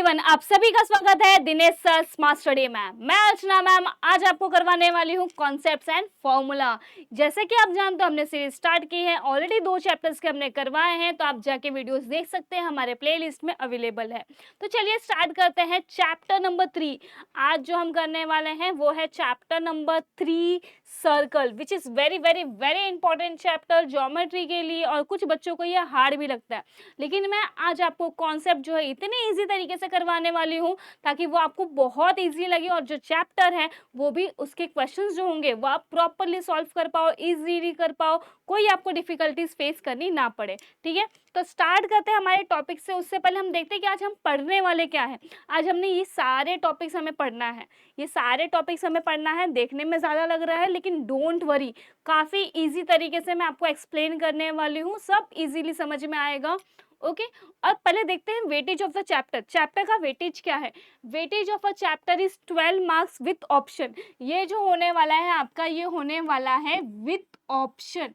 Everyone, आप सभी का स्वागत है दिनेश सर स्मार्ट स्टडी में। मैं अर्चना मैम आज आपको करवाने वाली हूँ कॉन्सेप्ट्स एंड फॉर्मूला। जैसे कि आप जानते हो हमने सीरीज स्टार्ट की है, ऑलरेडी 2 चैप्टर्स के हमने करवाए हैं, तो आप जाके वीडियोस देख सकते हैं, हमारे प्लेलिस्ट में अवेलेबल है। तो चलिए स्टार्ट करते हैं चैप्टर नंबर 3। आज जो हम करने वाले हैं वो है chapter number 3 circle, which is very very very important chapter geometry के लिए, और कुछ बच्चों को यह हार्ड भी लगता है। लेकिन मैं आज आपको कॉन्सेप्ट जो है इतने इजी तरीके से करवाने वाली हूँ ताकि वो आपको बहुत इजी लगे, और जो चैप्टर है वो भी उसके क्वेश्चंस जो होंगे वो आप प्रॉपरली सॉल्व कर पाओ, इजीली कर पाओ, कोई आपको डिफिकल्टीज फेस करनी ना पड़े। ठीक है, तो स्टार्ट करते हैं हमारे टॉपिक से। उससे पहले हम देखते हैं कि आज हम पढ़ने वाले क्या है। आज हमने ये सारे टॉपिक्स हमें पढ़ना है, ये सारे टॉपिक्स हमें पढ़ना है। देखने में ज़्यादा लग रहा है लेकिन डोंट वरी, काफ़ी इजी तरीके से मैं आपको एक्सप्लेन करने वाली हूँ, सब इजीली समझ में आएगा। ओके और पहले देखते हैं weightage of the chapter. Chapter का वेटेज क्या है? Weightage of a chapter is 12 marks with option. ये जो होने वाला है आपका, ये होने वाला है विथ ऑप्शन।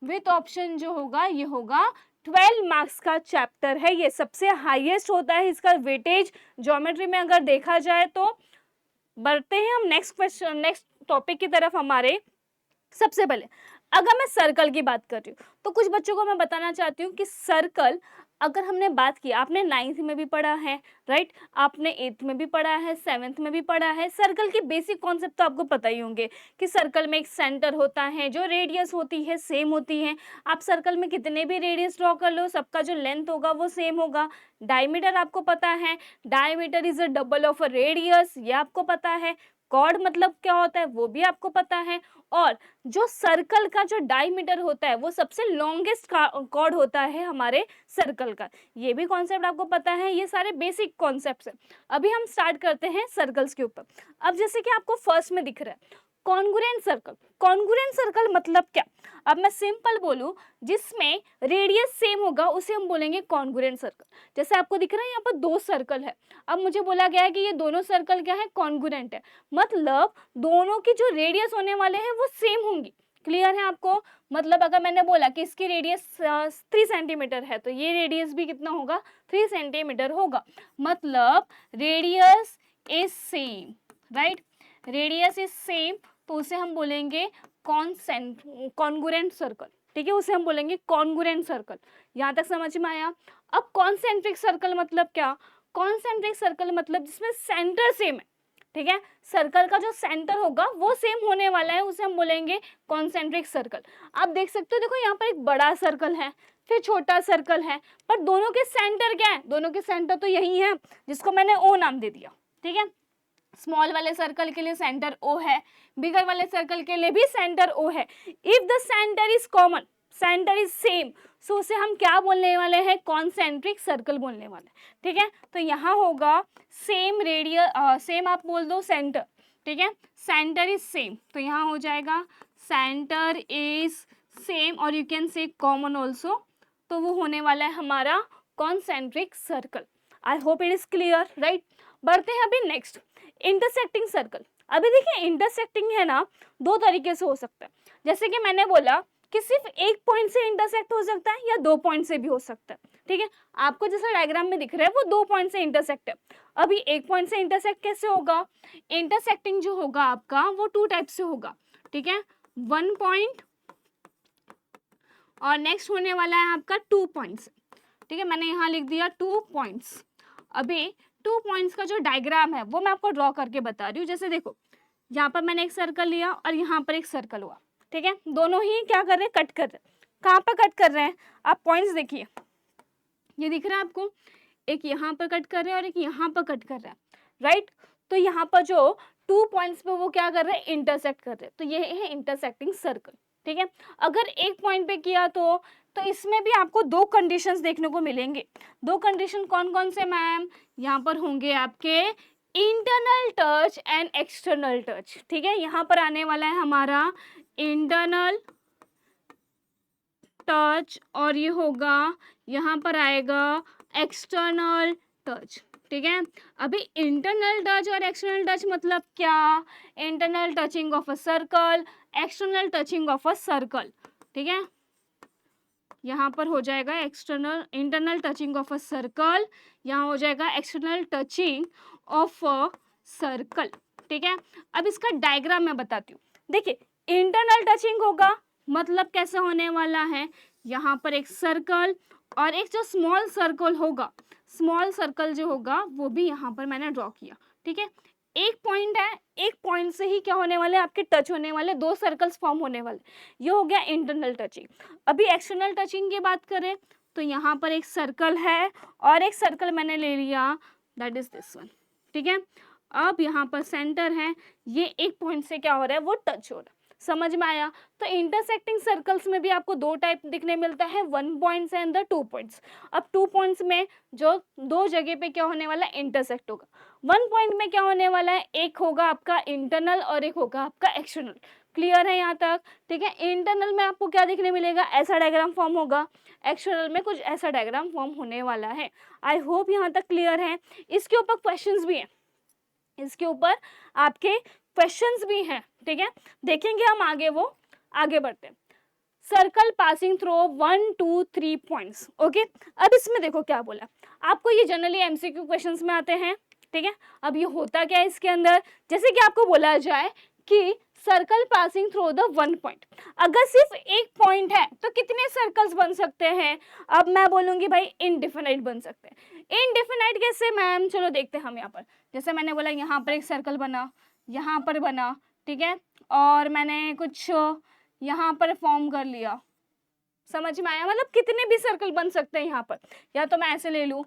विथ ऑप्शन जो होगा ये होगा 12 मार्क्स का चैप्टर है। ये सबसे हाईएस्ट होता है इसका वेटेज ज्योमेट्री में अगर देखा जाए तो। बढ़ते हैं हम नेक्स्ट क्वेश्चन, नेक्स्ट टॉपिक की तरफ हमारे। सबसे पहले अगर मैं सर्कल की बात कर रही हूँ तो कुछ बच्चों को मैं बताना चाहती हूँ कि सर्कल अगर हमने बात की, आपने 9th में भी पढ़ा है, राइट, आपने 8th में भी पढ़ा है, 7th में भी पढ़ा है। सर्कल की बेसिक कॉन्सेप्ट तो आपको पता ही होंगे कि सर्कल में एक सेंटर होता है, जो रेडियस होती है सेम होती है। आप सर्कल में कितने भी रेडियस ड्रॉ कर लो, सबका जो लेंथ होगा वो सेम होगा। डायमीटर आपको पता है, diameter is a double of a radius, ये आपको पता है। कॉर्ड मतलब क्या होता है वो भी आपको पता है। और जो सर्कल का जो डायमीटर होता है वो सबसे लॉन्गेस्ट कॉर्ड होता है हमारे सर्कल का, ये भी कॉन्सेप्ट आपको पता है। ये सारे बेसिक कॉन्सेप्ट्स हैं। अभी हम स्टार्ट करते हैं सर्कल्स के ऊपर। अब जैसे कि आपको फर्स्ट में दिख रहा है कॉन्ग्रुएंट सर्कल। कॉन्ग्रुएंट सर्कल मतलब क्या? अब मैं सिंपल बोलूं, जिसमें रेडियस सेम होगा उसे हम बोलेंगे कॉन्ग्रुएंट सर्कल। जैसे आपको दिख रहा है यहाँ पर 2 सर्कल है, अब मुझे बोला गया है कि ये दोनों सर्कल क्या है, कॉन्ग्रुएंट है, मतलब दोनों की जो रेडियस होने वाले हैं वो सेम होंगी। क्लियर है आपको? मतलब अगर मैंने बोला कि इसकी रेडियस 3 सेंटीमीटर है तो ये रेडियस भी कितना होगा, 3 सेंटीमीटर होगा। मतलब radius is same, right, radius is same, तो उसे हम बोलेंगे कॉन्ग्रुएंट सर्कल। ठीक है, उसे हम बोलेंगे कॉन्ग्रुएंट सर्कल। यहाँ तक समझ में आया? अब कॉन्सेंट्रिक सर्कल मतलब क्या? कॉन्सेंट्रिक सर्कल मतलब जिसमें सेंटर सेम है। ठीक है, सर्कल का जो सेंटर होगा वो सेम होने वाला है, उसे हम बोलेंगे कॉन्सेंट्रिक सर्कल। आप देख सकते हो, देखो यहाँ पर एक बड़ा सर्कल है, फिर छोटा सर्कल है, पर दोनों के सेंटर क्या है? दोनों के सेंटर तो यही है, जिसको मैंने ओ नाम दे दिया। ठीक है, स्मॉल वाले सर्कल के लिए सेंटर ओ है, बिगर वाले सर्कल के लिए भी सेंटर ओ है। If the center is common, center is same, so उसे हम क्या बोलने वाले हैं, कॉन्सेंट्रिक सर्कल बोलने वाले हैं। ठीक है, तो यहाँ होगा सेम रेडियस, सेम आप बोल दो सेंटर। ठीक है, सेंटर इज सेम, तो यहाँ हो जाएगा सेंटर इज सेम, और you can say common also, तो वो होने वाला है हमारा concentric circle. I hope it is clear, right. बढ़ते हैं अभी नेक्स्ट, इंटरसेक्टिंग सर्कल। अभी देखिए इंटरसेक्टिंग है ना, 2 तरीके से हो सकता है। जैसे कि मैंने बोला कि सिर्फ एक पॉइंट से इंटरसेक्ट हो सकता है या 2 पॉइंट से भी हो सकता है। ठीक है, आपको जैसा डायग्राम में दिख रहा है वो 2 पॉइंट से इंटरसेक्ट है। अभी एक पॉइंट से इंटरसेक्ट कैसे होगा? इंटरसेक्टिंग जो होगा आपका वो 2 टाइप से होगा। ठीक है, 1 पॉइंट और नेक्स्ट होने वाला है आपका 2 पॉइंट्स। ठीक है, मैंने यहाँ लिख दिया 2 पॉइंट्स। अभी 2 पॉइंट्स का जो डायग्राम है वो मैं आपको ड्रॉ करके बता रही हूँ। जैसे देखो, यहाँ पर मैंने एक सर्कल लिया और यहाँ पर एक सर्कल हुआ। ठीक है, दोनों ही क्या कर रहे हैं, कट कर रहे हैं। कहाँ पर कट कर रहे हैं? आप पॉइंट्स देखिए, ये दिख रहा है आपको, एक यहाँ पर कट कर रहे हैं और एक यहाँ पर कट कर रहा है, राइट। तो यहाँ पर जो 2 पॉइंट्स पे वो क्या कर रहे हैं, इंटरसेक्ट कर रहे हैं, तो ये है इंटरसेक्टिंग सर्कल। ठीक है, अगर एक पॉइंट पे किया तो इसमें भी आपको 2 कंडीशंस देखने को मिलेंगे। 2 कंडीशन कौन कौन से मैम? यहाँ पर होंगे आपके internal touch and external touch. ठीक है, यहाँ पर आने वाला है हमारा इंटरनल टच और ये होगा, यहाँ पर आएगा एक्सटर्नल टच। ठीक है, अभी इंटरनल टच और एक्सटर्नल टच मतलब क्या? Internal touching of a circle, external touching of a circle. ठीक है, यहाँ पर हो जाएगा external internal touching of a circle, यहाँ हो जाएगा external touching of a circle. ठीक है, अब इसका डायग्राम मैं बताती हूँ। देखिए, इंटरनल टचिंग होगा मतलब कैसे होने वाला है, यहाँ पर एक सर्कल और एक जो स्मॉल सर्कल होगा, स्मॉल सर्कल जो होगा वो भी यहाँ पर मैंने ड्रॉ किया। ठीक है, एक पॉइंट है, एक पॉइंट से ही क्या होने वाले आपके टच होने वाले, दो सर्कल्स फॉर्म होने वाले, ये हो गया इंटरनल टचिंग। अभी एक्सटर्नल टचिंग की बात करें तो यहाँ पर एक सर्कल है और एक सर्कल मैंने ले लिया, दैट इज दिस वन। ठीक है, अब यहाँ पर सेंटर है, ये एक पॉइंट से क्या हो रहा है, वो टच हो रहा है। समझ में आया? तो इंटरसेक्टिंग सर्कल्स में भी आपको दो टाइप दिखने मिलता है, 1 पॉइंट्स एंड द 2 पॉइंट्स। अब 2 पॉइंट्स में जो दो जगह पे क्या होने वाला है, इंटरसेक्ट होगा। 1 पॉइंट में क्या होने वाला है, एक होगा आपका इंटरनल और एक होगा आपका एक्सटर्नल। क्लियर है यहाँ तक? ठीक है, इंटरनल में आपको क्या दिखने मिलेगा, ऐसा डायग्राम फॉर्म होगा, एक्सटर्नल में कुछ ऐसा डायग्राम फॉर्म होने वाला है। आई होप यहाँ तक क्लियर है। इसके ऊपर क्वेश्चंस भी हैं, इसके ऊपर आपके क्वेश्चंस भी हैं। ठीक है, देखेंगे हम आगे, वो आगे बढ़ते हैं। Circle passing through 1 2 3 points. Okay, अब इसमें देखो क्या बोला आपको, ये जनरली एमसीक्यू क्वेश्चंस में आते हैं। ठीक है, अब ये होता क्या है इसके अंदर, जैसे कि आपको बोला जाए कि circle passing through the 1 point, अगर सिर्फ एक पॉइंट है तो कितने सर्कल्स बन सकते हैं। अब मैं बोलूंगी भाई इनडिफिनाइट बन सकते हैं। इनडिफिनाइट कैसे मैम, चलो देखते हैं हम यहाँ पर। जैसे मैंने बोला यहाँ पर एक सर्कल बना, यहाँ पर बना, ठीक है, और मैंने कुछ यहाँ पर फॉर्म कर लिया। समझ में आया? मतलब कितने भी सर्कल बन सकते हैं यहाँ पर, या तो मैं ऐसे ले लूँ,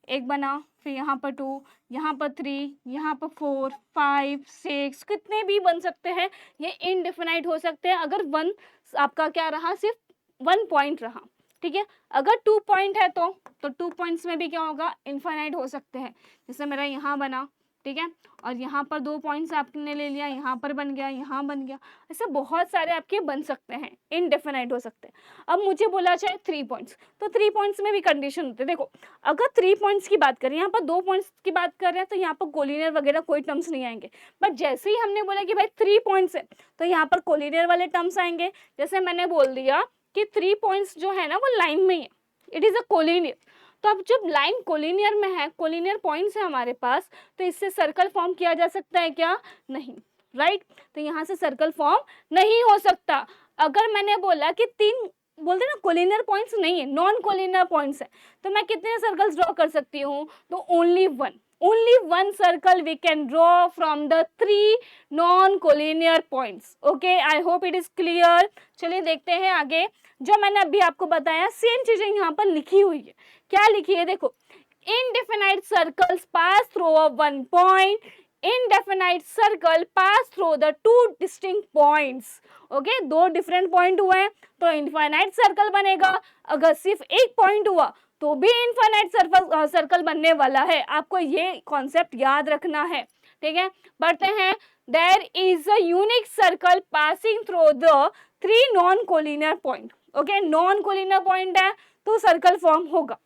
एक बना, फिर यहाँ पर 2, यहाँ पर 3, यहाँ पर 4 5 6, कितने भी बन सकते हैं। ये इनडिफिनाइट हो सकते हैं अगर वन आपका क्या रहा, सिर्फ 1 पॉइंट रहा। ठीक है, अगर 2 पॉइंट है तो 2 पॉइंट्स में भी क्या होगा, इनफाइनाइट हो सकते हैं। जैसे मेरा यहाँ बना, ठीक है, और यहाँ पर 2 पॉइंट्स आपने ले लिया, यहाँ पर बन गया, यहाँ बन गया, ऐसे बहुत सारे आपके बन सकते हैं, इनडेफिनाइट हो सकते हैं। अब मुझे बोला जाए 3 पॉइंट्स, तो 3 पॉइंट्स में भी कंडीशन होते हैं। देखो, अगर 3 पॉइंट्स की बात करें, यहाँ पर 2 पॉइंट्स की बात कर रहे हैं तो यहाँ पर कोलिनियर वगैरह कोई टर्म्स नहीं आएंगे। बट जैसे ही हमने बोला कि भाई 3 पॉइंट्स है तो यहाँ पर कोलिनियर वाले टर्म्स आएंगे। जैसे मैंने बोल दिया कि 3 पॉइंट्स जो है ना वो लाइन में ही है, इट इज अ कोलिनियर। तो अब जब लाइन कोलिनियर में है, कोलिनियर पॉइंट्स है हमारे पास, तो इससे सर्कल फॉर्म किया जा सकता है क्या? नहीं, राइट। तो यहाँ से सर्कल फॉर्म नहीं हो सकता। अगर मैंने बोला कि 3 बोलते ना कोलिनियर पॉइंट्स नहीं है, नॉन कोलिनियर पॉइंट्स है, तो मैं कितने सर्कल्स ड्रॉ कर सकती हूँ? तो only one circle we can draw from the 3 non collinear points. Okay, I hope it is clear. चलिए देखते हैं आगे। जो मैंने अभी आपको बताया सेम चीजें यहाँ पर लिखी हुई है। क्या लिखी है? देखो, indefinite circles pass through a 1 point, indefinite circle pass through the 2 distinct points. Okay, 2 different point हुए हैं तो इनफाइनाइट सर्कल बनेगा। अगर सिर्फ एक पॉइंट हुआ तो भी इनफाइनाइट सर्कल बनने वाला है। आपको ये कॉन्सेप्ट याद रखना है। ठीक है, बढ़ते हैं। There is a unique circle passing through the 3 non collinear point. Okay, non collinear point है तो सर्कल फॉर्म होगा।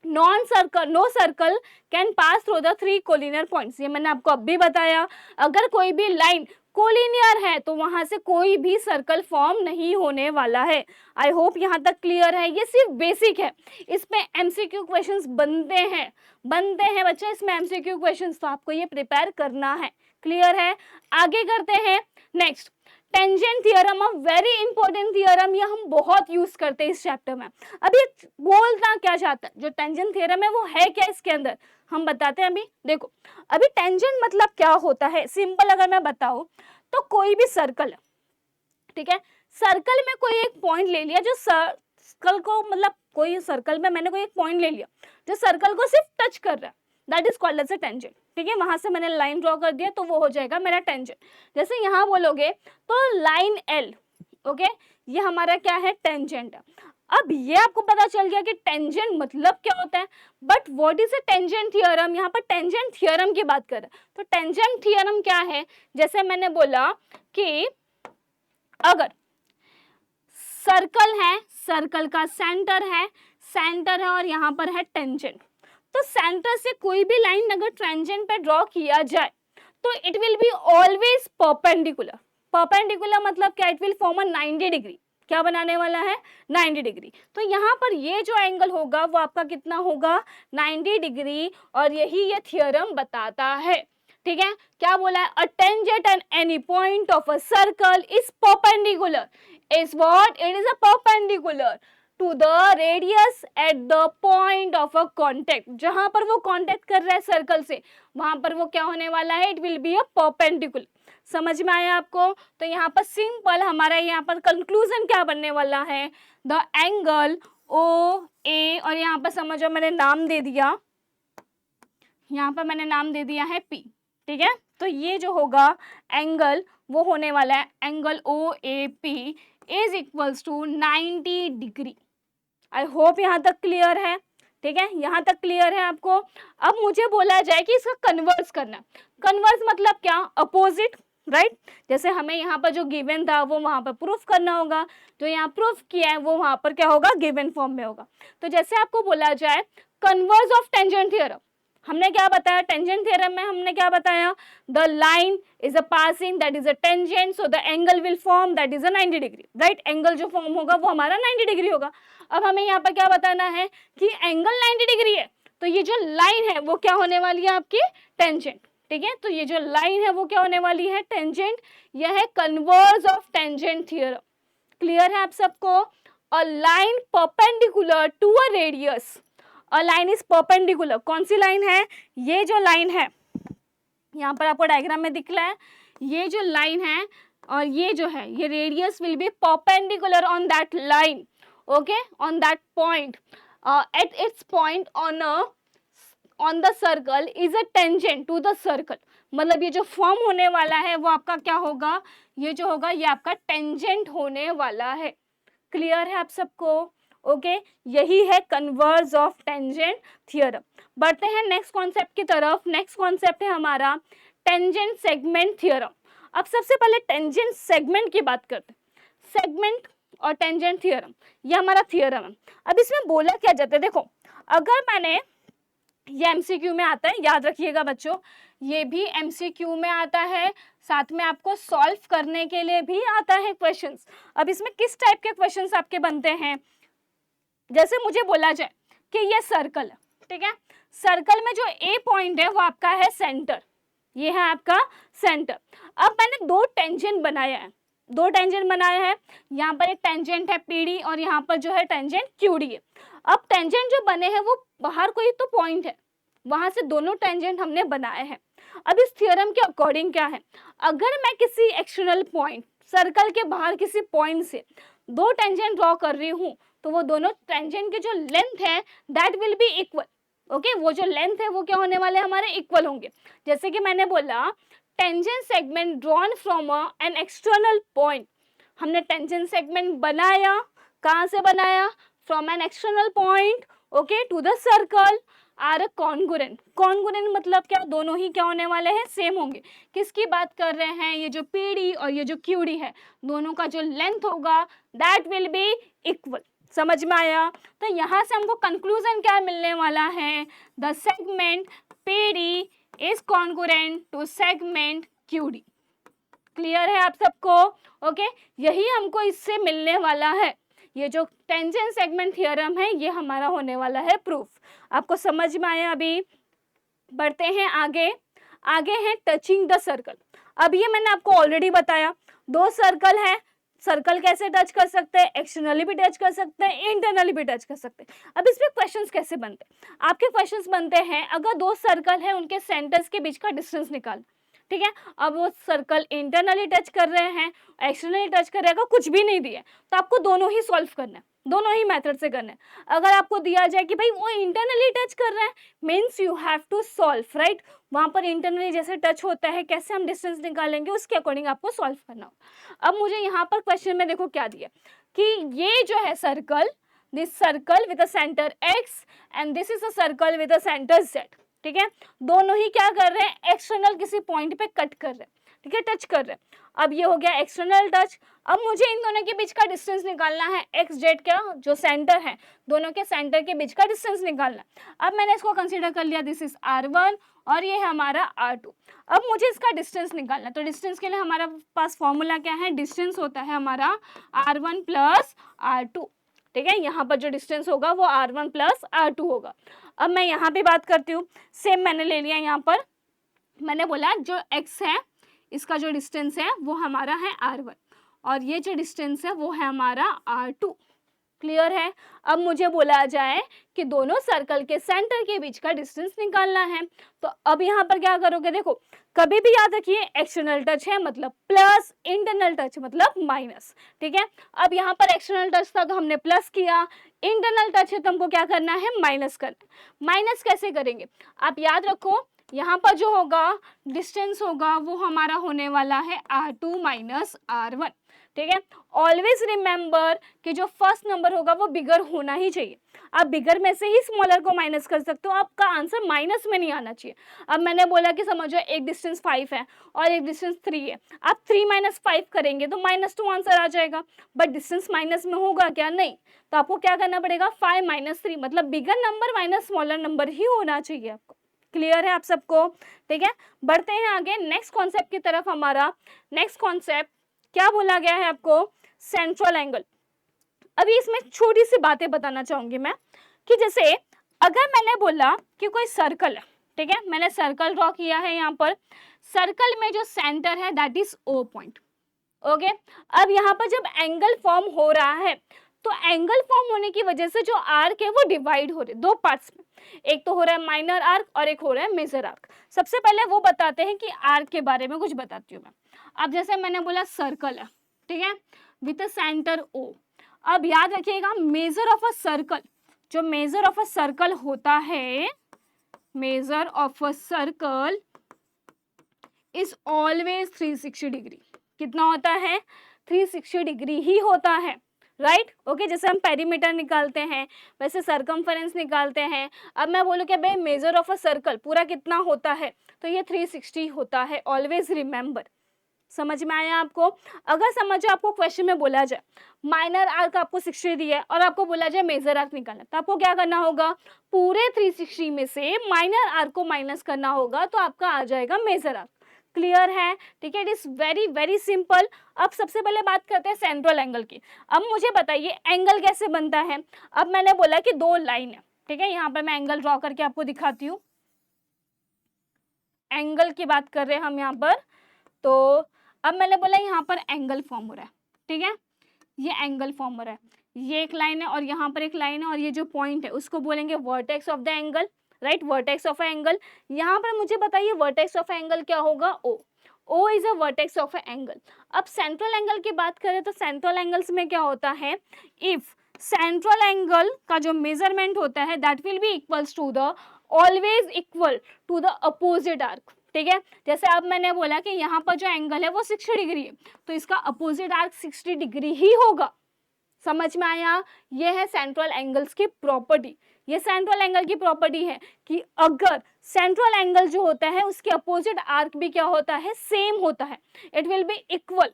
No circle can pass through the 3 collinear points. ये मैंने आपको अभी बताया। अगर कोई भी लाइन कोलिनियर है तो वहां से कोई भी सर्कल फॉर्म नहीं होने वाला है। आई होप यहाँ तक क्लियर है। ये सिर्फ बेसिक है, इसमें एमसीक्यू क्वेश्चंस बनते हैं बच्चे, इसमें एमसीक्यू क्वेश्चंस, तो आपको ये प्रिपेयर करना है। क्लियर है? आगे करते हैं। Next, tangent theorem, a very important theorem, ये हम बहुत यूज करते हैं इस चैप्टर में। अभी बोलना क्या चाहता है, जो टेंजेंट थियरम है वो है क्या इसके अंदर, हम बताते हैं। अभी देखो, अभी टेंजेंट मतलब क्या होता है, सिंपल अगर मैं बताऊं तो कोई भी सर्कल है, ठीक है, सर्कल में कोई एक पॉइंट ले लिया, जो सर्कल को मतलब कोई सर्कल में मैंने कोई एक पॉइंट ले लिया जो सर्कल को सिर्फ टच कर रहा है, that is called as a tangent. ठीक है, वहां से मैंने लाइन ड्रॉ कर दिया तो वो हो जाएगा मेरा टेंजेंट। जैसे यहाँ बोलोगे तो लाइन एल, ओके, ये हमारा क्या है, टेंजेंट है। अब ये आपको पता चल गया कि टेंजेंट मतलब क्या होता है, but what is a tangent theorem. यहाँ पर टेंजेंट थियरम की बात कर रहे हैं, तो टेंजेंट थियरम क्या है, जैसे मैंने बोला कि अगर सर्कल है, सर्कल का सेंटर है और यहाँ पर है टेंजेंट, तो सेंटर से कोई भी लाइन अगर टेंजेंट पे ड्रॉ किया जाए तो it will be always perpendicular. Perpendicular मतलब क्या, it will form a 90 degree. क्या बनाने वाला है, 90 डिग्री। तो यहाँ पर ये जो एंगल होगा वो आपका कितना होगा, 90 डिग्री, और यही ये थियरम बताता है। ठीक है, क्या बोला है, a tangent at any point of a circle is perpendicular, is what, it is a perpendicular to the radius at the point of a contact. जहां पर वो कॉन्टेक्ट कर रहा है सर्कल से, वहां पर वो क्या होने वाला है, it will be a perpendicular. समझ में आया आपको? तो यहाँ पर सिंपल हमारा यहाँ पर कंक्लूजन क्या बनने वाला है, द एंगल ओ ए, और यहाँ पर समझो मैंने नाम दे दिया, यहाँ पर मैंने नाम दे दिया है पी। ठीक है, तो ये जो होगा एंगल वो होने वाला है angle O A P is equals to 90 degree. I hope यहाँ तक क्लियर है। ठीक है, यहाँ तक क्लियर है आपको। अब मुझे बोला जाए कि इसका कन्वर्स करना। कन्वर्स मतलब क्या, अपोजिट, राइट। जैसे हमें यहाँ पर जो गिवन था वो वहाँ पर प्रूफ करना होगा, जो यहाँ प्रूफ किया है वो वहाँ पर क्या होगा, गिवन फॉर्म में होगा। तो जैसे आपको बोला जाए कन्वर्स ऑफ टेंजेंट थ्योरम, हमने क्या बताया, टेंजेंट थ्योरम में हमने क्या बताया, the line is a passing that is a tangent, so the angle will form that is a 90 degree, right. Angle जो फॉर्म होगा वो हमारा 90 डिग्री होगा। अब हमें यहाँ पर क्या बताना है कि एंगल 90 डिग्री है, तो ये जो लाइन है वो क्या होने वाली है, आपकी टेंजेंट। ठीक है, तो ये जो लाइन है वो क्या होने वाली है, टेंजेंट। यह है converse of tangent theorem. Clear है आप सबको? A line perpendicular to a radius, a line is perpendicular, कौन सी लाइन है, ये जो लाइन है यहाँ पर आपको डायग्राम में दिख रहा है, ये जो लाइन है और ये जो है ये radius will be perpendicular on that line, okay, on that point, at its point on the circle is a tangent to the circle. मतलब ये जो फॉर्म होने वाला है वो आपका क्या होगा, ये जो होगा ये आपका टेंजेंट होने वाला है। क्लियर है आप सबको? ओके, यही है कन्वर्स ऑफ टेंजेंट थ्योरम। बढ़ते हैं नेक्स्ट कॉन्सेप्ट की तरफ। नेक्स्ट कॉन्सेप्ट है हमारा टेंजेंट सेगमेंट थ्योरम। अब सबसे पहले टेंजेंट सेगमेंट की बात करते हैं। सेगमेंट और टेंजेंट थ्योरम, ये हमारा थ्योरम है। अब इसमें बोला क्या जाता है, देखो अगर मैंने, ये एमसीक्यू में आता है, याद रखिएगा बच्चों, ये भी एमसीक्यू में आता है, साथ में आपको सॉल्व करने के लिए भी आता है क्वेश्चंस। अब इसमें किस टाइप के क्वेश्चंस आपके बनते हैं, जैसे मुझे बोला जाए कि ये सर्कल है, ठीक है, सर्कल में जो ए पॉइंट है वो आपका है सेंटर, ये है आपका सेंटर। अब मैंने दो टेंजेंट बनाया है, दो टेंजेंट बनाया है, यहाँ पर एक टेंजेंट है पीडी और यहाँ पर जो है टेंजेंट क्यूडी है। अब टेंजेंट जो बने हैं वो बाहर कोई तो पॉइंट है, वहां से दोनों टेंजेंट हमने बनाए हैं। अब इस थ्योरम के अकॉर्डिंग क्या है, अगर मैं किसी एक्सटर्नल पॉइंट, सर्कल के बाहर किसी पॉइंट से दो टेंजेंट ड्रॉ कर रही हूँ, तो वो दोनों टेंजेंट के जो लेंथ है that will be equal. Okay, वो जो लेंथ है वो क्या होने वाले हमारे, इक्वल होंगे। जैसे कि मैंने बोला tangent segment drawn from an external point, हमने टेंजेंट सेगमेंट बनाया, कहाँ से बनाया, from an external point, okay, to the circle are congruent. Congruent मतलब क्या, दोनों ही क्या होने वाले हैं, सेम होंगे। किसकी बात कर रहे हैं, ये जो पीडी और ये जो क्यूडी है, दोनों का जो लेंथ होगा दैट विल बी इक्वल। समझ में आया? तो यहाँ से हमको कंक्लूजन क्या मिलने वाला है, the segment PD is congruent to segment QD. Clear है आप सबको? ओके, यही हमको इससे मिलने वाला है। ये जो टेंजेंट सेगमेंट थ्योरम है ये हमारा होने वाला है प्रूफ। आपको समझ में आया? अभी बढ़ते हैं आगे। आगे है टचिंग द सर्कल। अब ये मैंने आपको ऑलरेडी बताया, दो सर्कल है, सर्कल कैसे टच कर सकते हैं, एक्सटर्नली भी टच कर सकते हैं, इंटरनली भी टच कर सकते हैं। अब इसमें क्वेश्चंस कैसे बनते हैं, आपके क्वेश्चंस बनते हैं अगर दो सर्कल है उनके सेंटर्स के बीच का डिस्टेंस निकाल, ठीक है। अब वो सर्कल इंटरनली टच कर रहे हैं, एक्सटर्नली टच कर रहे हैं, कुछ भी नहीं दिया तो आपको दोनों ही सॉल्व करना है, दोनों ही मेथड से करना है। अगर आपको दिया जाए कि भाई वो इंटरनली टच कर रहे हैं, means you have to solve, right. वहां पर इंटरनली जैसे टच होता है, कैसे हम डिस्टेंस निकालेंगे उसके अकॉर्डिंग आपको सॉल्व करना होगा। अब मुझे यहाँ पर क्वेश्चन में देखो क्या दिया कि ये जो है circle, this circle with a centre x and this is a circle with a centre z, ठीक है। दोनों ही क्या कर रहे हैं, एक्सटर्नल किसी पॉइंट पे कट कर रहे हैं। ठीक है, टच कर रहे हैं। अब ये हो गया एक्सटर्नल टच। अब मुझे इन दोनों के बीच का डिस्टेंस निकालना है, एक्स जेड का जो सेंटर है, दोनों के सेंटर के बीच का डिस्टेंस निकालना है। अब मैंने इसको कंसीडर कर लिया, दिस इज r1 और ये है हमारा r2। अब मुझे इसका डिस्टेंस निकालना है, तो डिस्टेंस के लिए हमारा पास फॉर्मूला क्या है, डिस्टेंस होता है हमारा r1 प्लस r2। ठीक है, यहाँ पर जो डिस्टेंस होगा वो r1 प्लस r2 होगा। अब मैं यहाँ पे बात करती हूँ, सेम मैंने ले लिया, यहाँ पर मैंने बोला जो x है इसका जो डिस्टेंस है वो हमारा है r1 और ये जो डिस्टेंस है वो है हमारा r2। क्लियर है। अब मुझे बोला जाए कि दोनों सर्कल के सेंटर के बीच का डिस्टेंस निकालना है, तो अब यहाँ पर क्या करोगे, देखो कभी भी याद रखिए एक्सटर्नल टच है मतलब प्लस, इंटरनल टच मतलब माइनस। ठीक है, अब यहाँ पर एक्सटर्नल टच था तो हमने प्लस किया, इंटरनल टच है तो हमको क्या करना है, माइनस करना है। माइनस कैसे करेंगे, आप याद रखो यहाँ पर जो होगा डिस्टेंस होगा वो हमारा होने वाला है r2 माइनस r1। ठीक है, ऑलवेज रिमेंबर कि जो फर्स्ट नंबर होगा वो बिगर होना ही चाहिए। आप बिगर में से ही स्मॉलर को माइनस कर सकते हो, आपका आंसर माइनस में नहीं आना चाहिए। अब मैंने बोला कि समझो एक डिस्टेंस 5 है और एक डिस्टेंस 3 है, आप 3 माइनस 5 करेंगे तो -2 आंसर आ जाएगा, बट डिस्टेंस माइनस में होगा क्या, नहीं। तो आपको क्या करना पड़ेगा, 5 माइनस 3 मतलब bigger number minus smaller number ही होना चाहिए आपको। क्लियर है आप सबको। ठीक है, बढ़ते हैं आगे नेक्स्ट कॉन्सेप्ट की तरफ। हमारा नेक्स्ट कॉन्सेप्ट क्या बोला गया है आपको, सेंट्रल एंगल। अभी इसमें छोटी सी बातें बताना चाहूंगी मैं कि जैसे अगर मैंने बोला कि कोई सर्कल है, ठीक है, मैंने सर्कल ड्रॉ किया है, यहाँ पर सर्कल में जो सेंटर है that is O point. Okay, अब यहाँ पर जब एंगल फॉर्म हो रहा है तो एंगल फॉर्म होने की वजह से जो आर्क है वो डिवाइड हो रहे दो पार्ट्स में, एक तो हो रहा है माइनर आर्क और एक हो रहा है मेजर आर्क। सबसे पहले वो बताते हैं कि आर्क के बारे में कुछ बताती हूँ मैं। अब जैसे मैंने बोला सर्कल है, ठीक है, विथ सेंटर O। अब याद रखिएगा मेजर ऑफ अ सर्कल, जो मेजर ऑफ अ सर्कल होता है, measure of a circle is always 360 degree. कितना होता है, 360 डिग्री ही होता है, राइट। ओके, जैसे हम पेरीमीटर निकालते हैं वैसे सरकमफेरेंस निकालते हैं। अब मैं बोलूँ कि भाई मेजर ऑफ अ सर्कल पूरा कितना होता है, तो ये 360 होता है, ऑलवेज रिमेंबर। समझ में आया आपको। अगर समझो आपको क्वेश्चन में बोला जाए माइनर आर्क आपको 60 दिया है और आपको बोला जाए मेजर आर्क निकालना, तो आपको क्या करना होगा, पूरे 360 में से माइनर आर्क को माइनस करना होगा, तो आपका आ जाएगा मेजर आर्क। क्लियर है। ठीक है, it is very very simple. अब सबसे पहले बात करते हैं सेंट्रल एंगल की। अब मुझे बताइए एंगल कैसे बनता है। अब मैंने बोला कि दो लाइन है, ठीक है, यहाँ पर मैं एंगल ड्रॉ करके आपको दिखाती हूँ। एंगल की बात कर रहे हैं हम यहाँ पर, तो अब मैंने बोला यहाँ पर एंगल फॉर्म हो रहा है, ठीक है, ये एंगल फॉर्म हो रहा है, ये एक लाइन है और यहाँ पर एक लाइन है और ये जो पॉइंट है उसको बोलेंगे vertex of the angle, right, vertex of angle. यहाँ पर मुझे बताइए वर्टेक्स ऑफ एंगल क्या होगा, O। O is a vertex of angle. अब सेंट्रल एंगल की बात करें तो सेंट्रल एंगल्स में क्या होता है, इफ सेंट्रल एंगल का जो मेजरमेंट होता है that will be equals to the, always equal to the opposite arc. ठीक है, जैसे अब मैंने बोला कि यहाँ पर जो एंगल है वो 60 डिग्री है, तो इसका अपोजिट आर्क 60 डिग्री ही होगा। समझ में आया, ये है सेंट्रल एंगल्स की प्रॉपर्टी। ये सेंट्रल एंगल की प्रॉपर्टी है कि अगर सेंट्रल एंगल जो होता है उसके अपोजिट आर्क भी क्या होता है, सेम होता है, it will be equal.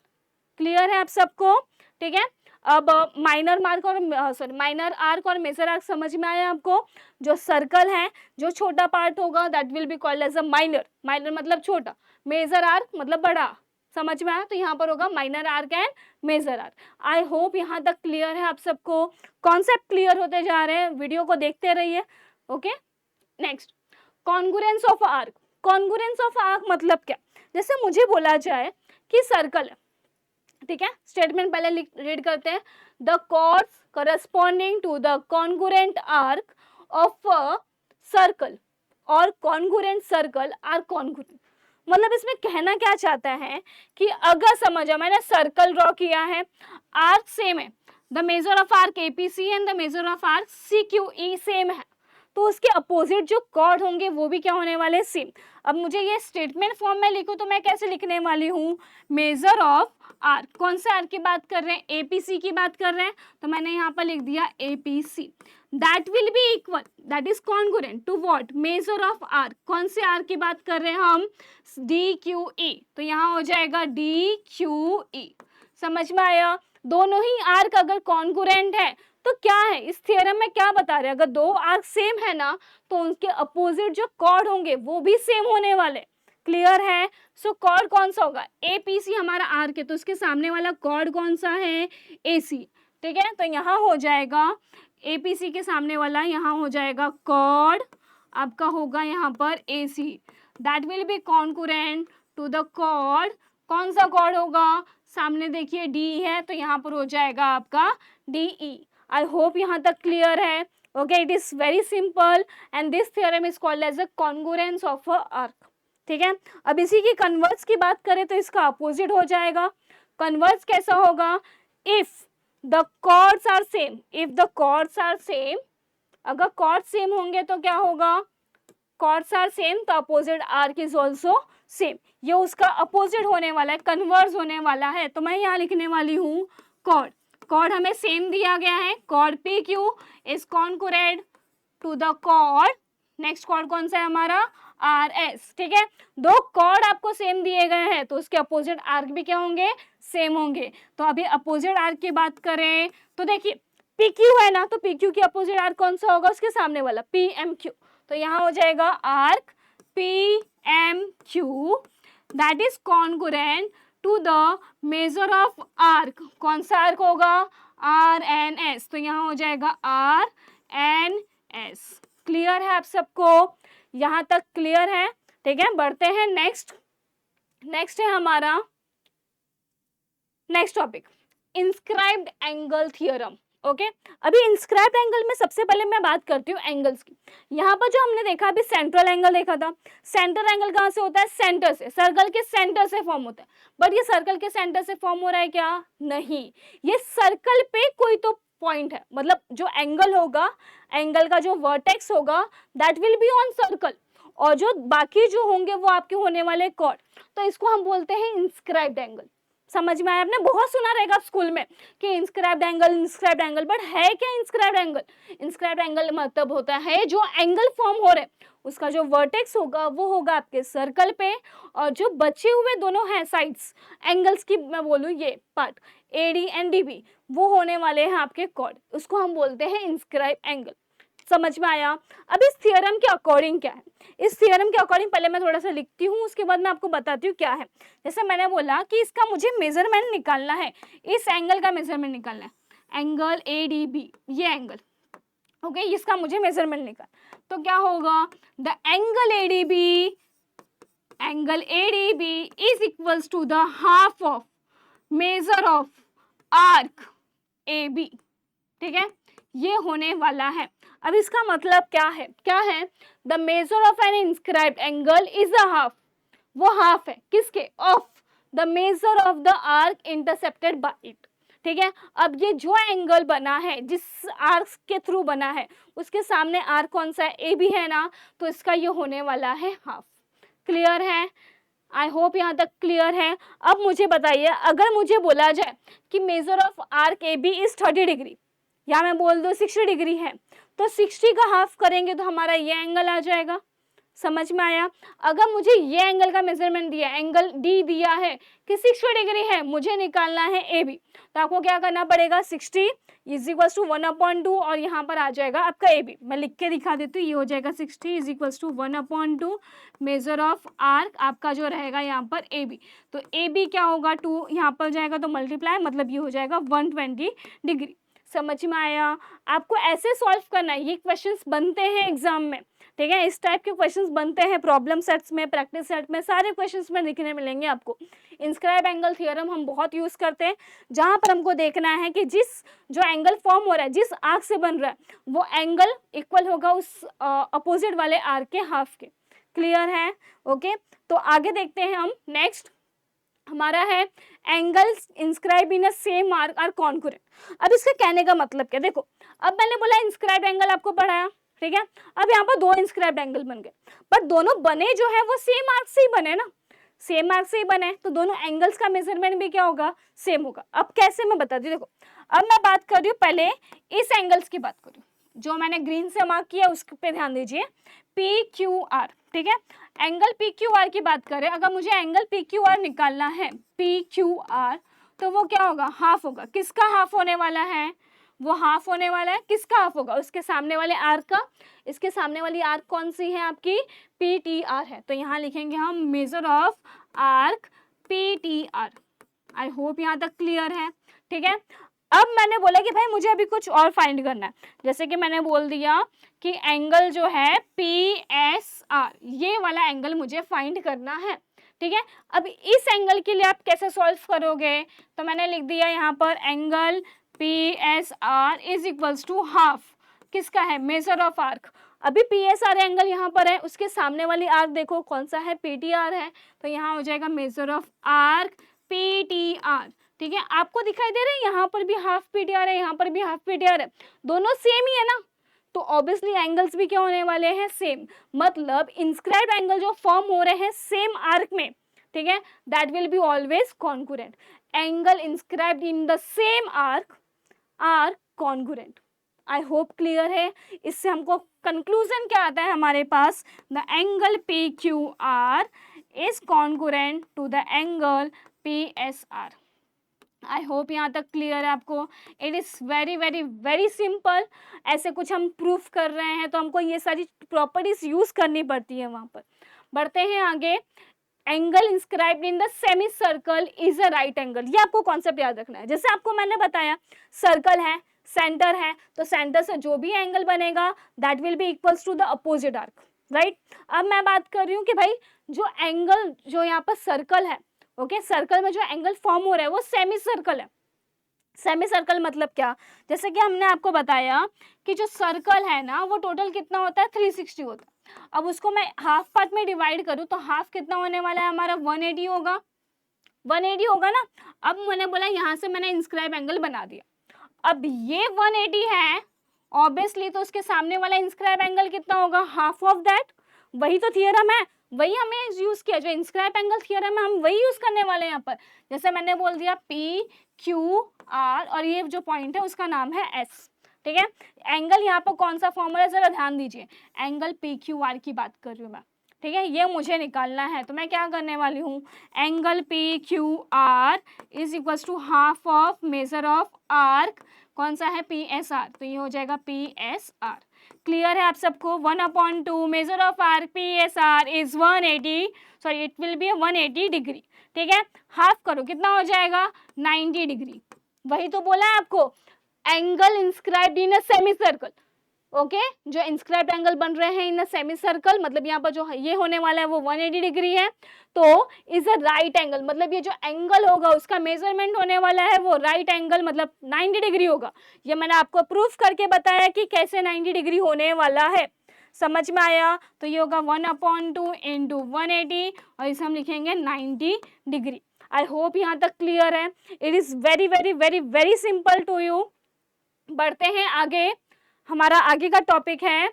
Clear है आप सबको। ठीक है, अब माइनर आर्क और मेजर आर्क समझ में आया आपको। जो सर्कल है, जो छोटा पार्ट होगा that will be called as a minor, minor मतलब छोटा, मेजर आर्क मतलब बड़ा। समझ में आया, तो यहाँ पर होगा minor arc and major arc. I hope यहाँ तक क्लियर है आप सबको, कॉन्सेप्ट क्लियर होते जा रहे हैं, वीडियो को देखते रहिए। Okay, next congruence of arc. Congruence of arc मतलब क्या, जैसे मुझे बोला जाए कि सर्कल है, ठीक है, स्टेटमेंट पहले रीड करते हैं, the chords corresponding to the congruent arc of a circle और कॉन्ग्रुएंट सर्कल आर कॉन्ग्रुएंट। मतलब इसमें कहना क्या चाहता है कि अगर समझो मैंने सर्कल ड्रॉ किया है, आर्क सेम है, the measure of arc APC and the measure of arc CQE same है, तो उसके अपोजिट जो कॉर्ड होंगे वो भी क्या होने वाले, सेम। अब मुझे ये स्टेटमेंट फॉर्म में लिखूं तो मैं कैसे लिखने वाली हूँ, मेजर ऑफ आर्क, कौन से आर्क की बात कर रहे हैं, एपीसी की बात कर रहे हैं, तो मैंने यहाँ पर लिख दिया APC. That will be equal, that is congruent to what, measure of arc. कौन से आर्क की बात कर रहे हैं हम, डी क्यू ई, तो यहाँ हो जाएगा डी क्यू ई। समझ में आया, दोनों ही आर्क अगर कॉन्ग्रुएंट है तो क्या है, इस थ्योरम में क्या बता रहे हैं, अगर दो आर्क सेम है ना तो उनके अपोजिट जो कॉर्ड होंगे वो भी सेम होने वाले। क्लियर है, सो कॉर्ड कौन सा होगा, एपीसी हमारा आर्क है तो उसके सामने वाला कॉर्ड कौन सा है, एसी। ठीक है, तो यहाँ हो जाएगा एपीसी के सामने वाला, यहाँ हो जाएगा कॉर्ड आपका होगा यहाँ पर AC, that will be congruent to the chord. कौन सा कॉर्ड होगा, सामने देखिए डी है तो यहाँ पर हो जाएगा आपका डीई। आई होप यहाँ तक क्लियर है। Okay, it is very simple and this theorem is called as a congruence of a arc. ठीक है, अब इसी की कन्वर्स की बात करें तो इसका अपोजिट हो जाएगा। कन्वर्स कैसा होगा, if the chords are same, if the chords are same, अगर कॉर्ड सेम होंगे तो क्या होगा, कॉर्ड्स आर सेम तो opposite arc is also same. ये उसका अपोजिट होने वाला है, कन्वर्स होने वाला है। तो मैं यहाँ लिखने वाली हूँ कॉर्ड, कॉर्ड हमें सेम दिया गया है, chord P Q is congruent to the chord, next chord कौन सा है हमारा, आर एस। ठीक है, दो कॉर्ड आपको सेम दिए गए हैं तो उसके अपोजिट आर्क भी क्या होंगे, सेम होंगे। तो अभी अपोजिट आर्क की बात करें तो देखिए पी क्यू है ना, तो पी क्यू की अपोजिट आर्क कौन सा होगा, उसके सामने वाला पी एम क्यू, तो यहाँ हो जाएगा arc P M Q that is congruent to the measure of arc. कौन सा आर्क होगा, आर एन एस, तो यहाँ हो जाएगा आर एन एस। क्लियर है आप सबको, यहाँ तक क्लियर है। ठीक है, बढ़ते हैं नेक्स्ट। नेक्स्ट है हमारा next topic, inscribed angle theorem. Okay, अभी इंस्क्राइब्ड एंगल में सबसे पहले मैं बात करती हूँ एंगल्स की। यहाँ पर जो हमने देखा अभी सेंट्रल एंगल देखा था, सेंट्रल एंगल कहाँ से होता है, सेंटर से, सर्कल के सेंटर से फॉर्म होता है। बट ये सर्कल के सेंटर से फॉर्म हो रहा है क्या, नहीं, ये सर्कल पे कोई तो पॉइंट है, मतलब जो एंगल होगा, एंगल का जो वर्टेक्स होगा that will be on circle, और जो बाकी जो होंगे वो आपके होने वाले कॉर्ड, तो इसको हम बोलते हैं इंस्क्राइब्ड एंगल। समझ में आया, आपने बहुत सुना रहेगा स्कूल में कि inscribed angle, inscribed angle, but है क्या इंस्क्राइब्ड एंगल, इंस्क्राइब्ड एंगल मतलब होता है जो एंगल फॉर्म हो रहे उसका जो वर्टेक्स होगा वो होगा आपके सर्कल पे, और जो बचे हुए दोनों हैं साइड्स एंगल्स की, मैं बोलूँ ये पार्ट एडी एंड डीबी, वो होने वाले हैं आपके कॉर्ड, उसको हम बोलते हैं इंस्क्राइब्ड एंगल। समझ में आया। अब इस थ्योरम के अकॉर्डिंग क्या है, इस थ्योरम के अकॉर्डिंग पहले मैं थोड़ा सा लिखती हूँ, उसके बाद मैं आपको बताती हूँ क्या है। जैसे मैंने बोला कि इसका मुझे मेजरमेंट निकालना है, इस एंगल का मेजरमेंट निकालना है, एंगल ए डी बी, ये एंगल, ओके, इसका मुझे मेजरमेंट निकाल, तो क्या होगा, the angle A D B, angle A D B is equals to the half of measure of arc A B. ठीक है, ये होने वाला है। अब इसका मतलब क्या है, क्या है, the measure of an inscribed angle is a half, वो हाफ है किसके, of the measure of the arc intercepted by it. ठीक है, अब ये जो एंगल बना है, जिस आर्क के थ्रू बना है, उसके सामने आर्क कौन सा है, ए बी है ना, तो इसका ये होने वाला है हाफ। क्लियर है, आई होप यहाँ तक क्लियर है। अब मुझे बताइए, अगर मुझे बोला जाए कि measure of arc A B is 30 degree, या मैं बोल दूँ 60 डिग्री है, तो 60 का हाफ करेंगे तो हमारा ये एंगल आ जाएगा। समझ में आया। अगर मुझे ये एंगल का मेजरमेंट दिया, एंगल डी दिया है कि 60 डिग्री है, मुझे निकालना है ए बी, तो आपको क्या करना पड़ेगा, 60 इज इक्वल्स टू 1/2, और यहाँ पर आ जाएगा आपका ए बी। मैं लिख के दिखा देती हूँ, ये हो जाएगा 60 is equals to 1/2 measure of arc, आपका जो रहेगा यहाँ पर ए बी, तो ए बी क्या होगा, 2 यहाँ पर जाएगा तो मल्टीप्लाई, मतलब ये हो जाएगा 120 डिग्री। समझ में आया। आपको ऐसे सॉल्व करना है, ये क्वेश्चंस बनते हैं एग्जाम में। ठीक है, इस टाइप के क्वेश्चंस बनते हैं प्रॉब्लम सेट्स में, प्रैक्टिस सेट में, सारे क्वेश्चंस में दिखने मिलेंगे आपको। इंस्क्राइब एंगल थ्योरम हम बहुत यूज करते हैं, जहां पर हमको देखना है कि जिस जो एंगल फॉर्म हो रहा है, जिस आर्क से बन रहा है, वो एंगल इक्वल होगा उस अपोजिट वाले आर्क के हाफ के। क्लियर है, ओके। तो आगे देखते हैं हम। नेक्स्ट हमारा है angles inscribe in a same arc are congruent. अब इसके कहने का मतलब क्या, देखो अब मैंने बोला इंस्क्राइब एंगल आपको पढ़ाया, ठीक है। अब यहाँ पर 2 इंस्क्राइब एंगल बन गए, बट दोनों बने जो है वो सेम आर्क से ही बने ना, सेम आर्क से ही बने, तो दोनों एंगल्स का मेजरमेंट भी क्या होगा, सेम होगा। अब कैसे मैं बताती हूँ, देखो अब मैं बात कर रही हूँ, पहले इस एंगल्स की बात कर रही हूँ, जो मैंने ग्रीन से मार्क किया उस पे ध्यान दीजिए, पी क्यू आर, ठीक है। एंगल पी क्यू आर की बात करें, अगर मुझे एंगल पी क्यू आर निकालना है, पी क्यू आर, तो वो क्या होगा, हाफ होगा। किसका हाफ होने वाला है, वो हाफ होने वाला है, किसका हाफ होगा, उसके सामने वाले आर्क का। इसके सामने वाली आर्क कौन सी है आपकी, पी टी आर है। तो यहाँ लिखेंगे हम major of arc P T R. I hope यहाँ तक क्लियर है, ठीक है। अब मैंने बोला कि भाई मुझे अभी कुछ और फाइंड करना है, जैसे कि मैंने बोल दिया कि एंगल जो है पी एस आर, ये वाला एंगल मुझे फाइंड करना है, ठीक है। अब इस एंगल के लिए आप कैसे सॉल्व करोगे, तो मैंने लिख दिया यहाँ पर angle P S R is equals to half किसका है, मेजर ऑफ आर्क। अभी पी एस आर एंगल यहाँ पर है, उसके सामने वाली आर्क देखो कौन सा है, पी टी आर है, तो यहाँ हो जाएगा major of arc P T R, ठीक है। आपको दिखाई दे रहा है यहाँ पर भी हाफ पी टी आर है, यहाँ पर भी हाफ पी टी आर है, दोनों सेम ही है ना, तो ऑब्वियसली एंगल्स भी क्या होने वाले हैं, सेम। मतलब इंस्क्राइब्ड एंगल जो फॉर्म हो रहे हैं सेम आर्क में, ठीक है, that will be always congruent. Angle inscribed in the same arc are congruent. I hope clear है। इससे हमको कंक्लूजन क्या आता है हमारे पास, the angle P Q R is congruent to the angle P S R. I hope यहाँ तक क्लियर है आपको। It is very very very simple. ऐसे कुछ हम प्रूफ कर रहे हैं तो हमको ये सारी प्रॉपर्टीज यूज करनी पड़ती है वहाँ पर। बढ़ते हैं आगे। Angle inscribed in the semi circle is a right angle, ये आपको कॉन्सेप्ट याद रखना है। जैसे आपको मैंने बताया सर्कल है, सेंटर है, तो सेंटर से जो भी एंगल बनेगा that will be equals to the opposite arc, right. अब मैं बात कर रही हूँ कि भाई जो एंगल जो यहाँ पर सर्कल है, ओके, सर्कल में जो एंगल फॉर्म हो रहा है वो सेमी सर्कल है। सेमी सर्कल मतलब क्या, जैसे कि हमने आपको बताया कि जो सर्कल है ना वो टोटल कितना होता है, 360 होता है। अब उसको मैं हाफ पार्ट में डिवाइड करूँ तो हाफ कितना होने वाला है हमारा, 180 होगा, 180 होगा ना। अब मैंने बोला यहाँ से मैंने इंस्क्राइब एंगल बना दिया। अब ये 180 है ऑब्वियसली, तो उसके सामने वाला इंस्क्राइब एंगल कितना होगा, हाफ ऑफ दैट। वही तो थियरम है, वही हमें यूज किया, जो इंस्क्राइब एंगल थियरम है हम वही यूज करने वाले हैं यहाँ पर। जैसे मैंने बोल दिया पी क्यू आर और ये जो पॉइंट है उसका नाम है एस, ठीक है। एंगल यहाँ पर कौन सा फॉर्मूला है जरा ध्यान दीजिए, एंगल पी क्यू आर की बात कर रही हूँ मैं, ठीक है। ये मुझे निकालना है तो मैं क्या करने वाली हूँ, angle P Q R is equals to half of measure of arc कौन सा है, पी एस आर, तो ये हो जाएगा पी एस आर। क्लियर है आप सबको। 1/2 measure of arc P S R is 180, sorry it will be 180 degree, ठीक है। हाफ करो कितना हो जाएगा, 90 डिग्री। वही तो बोला है आपको, angle inscribed in a semi circle, okay, जो इंस्क्राइब्ड एंगल बन रहे हैं इन अ सेमी सर्कल, मतलब यहाँ पर जो ये होने वाला है वो 180 डिग्री है, तो इज अ राइट एंगल, मतलब ये जो एंगल होगा उसका मेजरमेंट होने वाला है वो राइट एंगल मतलब 90 डिग्री होगा। ये मैंने आपको प्रूफ करके बताया कि कैसे 90 डिग्री होने वाला है, समझ में आया। तो ये होगा 1/2 इंटू 180 और इसे हम लिखेंगे 90 डिग्री। आई होप यहाँ तक क्लियर है। It is very very very very simple to you. बढ़ते हैं आगे। हमारा आगे का टॉपिक है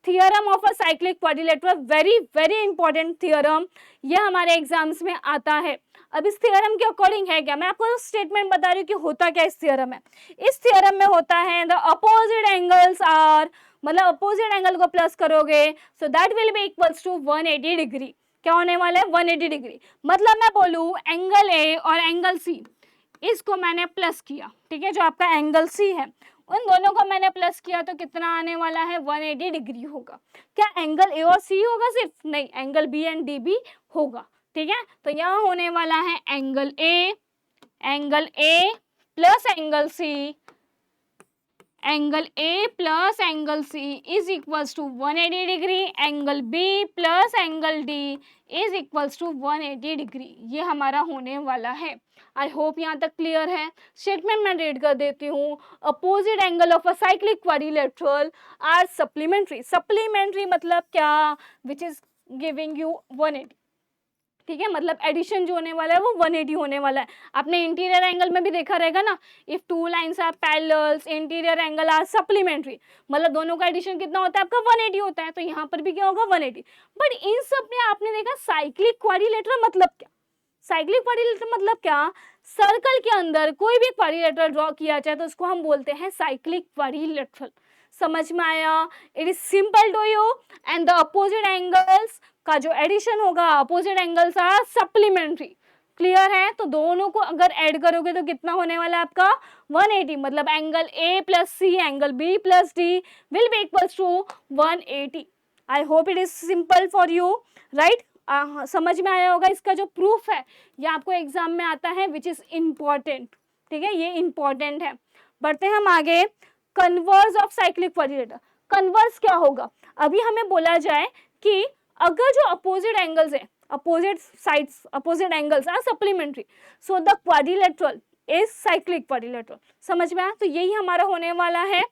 theorem of a cyclic quadrilateral, very very important theorem, ये हमारे एग्जाम्स में आता है। अब इस थियरम के अकॉर्डिंग है क्या, मैं आपको स्टेटमेंट बता रही हूँ कि होता क्या इस थियरम में। इस थियरम में होता है द अपोजिट एंगल्स आर, मतलब अपोजिट एंगल को प्लस करोगे so that will be equals to 180 degree. क्या होने वाला है, 180 डिग्री। मतलब मैं बोलूँ एंगल ए और एंगल सी, इसको मैंने प्लस किया, ठीक है, जो आपका एंगल सी है उन दोनों को मैंने प्लस किया तो कितना आने वाला है, 180 डिग्री होगा। क्या एंगल ए और सी होगा सिर्फ, नहीं, एंगल बी एंड डी भी होगा, ठीक है। तो यहाँ होने वाला है angle A plus angle C, angle A plus angle C is equals to 180 degree, angle B plus angle D is equals to 180 degree, ये हमारा होने वाला है। आई होप यहाँ तक क्लियर है। स्टेटमेंट मैं रीड कर देती हूँ। Opposite angle of a cyclic quadrilateral are supplementary, supplementary मतलब क्या, विच इज गिविंग यू 180, ठीक है, मतलब एडिशन जो होने वाला है वो 180 होने वाला है। आपने इंटीरियर एंगल में भी देखा रहेगा ना, if two lines are parallels interior angle are supplementary, मतलब दोनों का एडिशन कितना होता है आपका, 180 होता है। तो यहाँ पर भी क्या होगा, 180। बट इन सब में आपने देखा साइक्लिक क्वाड्रिलेटरल मतलब क्या, साइक्लिक क्वाड्रिलेटरल मतलब क्या, सर्कल के अंदर कोई भी क्वाड्रिलेटरल ड्रॉ किया जाए तो उसको हम बोलते हैं साइक्लिक क्वाड्रिलेटरल। समझ में आया? It is simple to you. And the opposite angles का जो एडिशन होगा, opposite angles are supplementary. Clear है? तो दोनों को अगर ऐड करोगे तो कितना होने वाला है आपका 180, मतलब angle A plus C angle B plus D will be equals to 180। I hope it is simple for you, right? समझ में आया होगा। इसका जो प्रूफ है ये आपको एग्जाम में आता है, विच इज इम्पॉर्टेंट। ठीक है, ये इम्पॉर्टेंट है। बढ़ते हैं हम आगे। Converse of cyclic quadrilateral. Converse क्या होगा? अभी हमें बोला जाए कि अगर जो अपोजिट एंगल्स है, opposite sides, opposite angles are supplementary, so the quadrilateral is cyclic quadrilateral. समझ में आया? तो यही हमारा होने वाला है।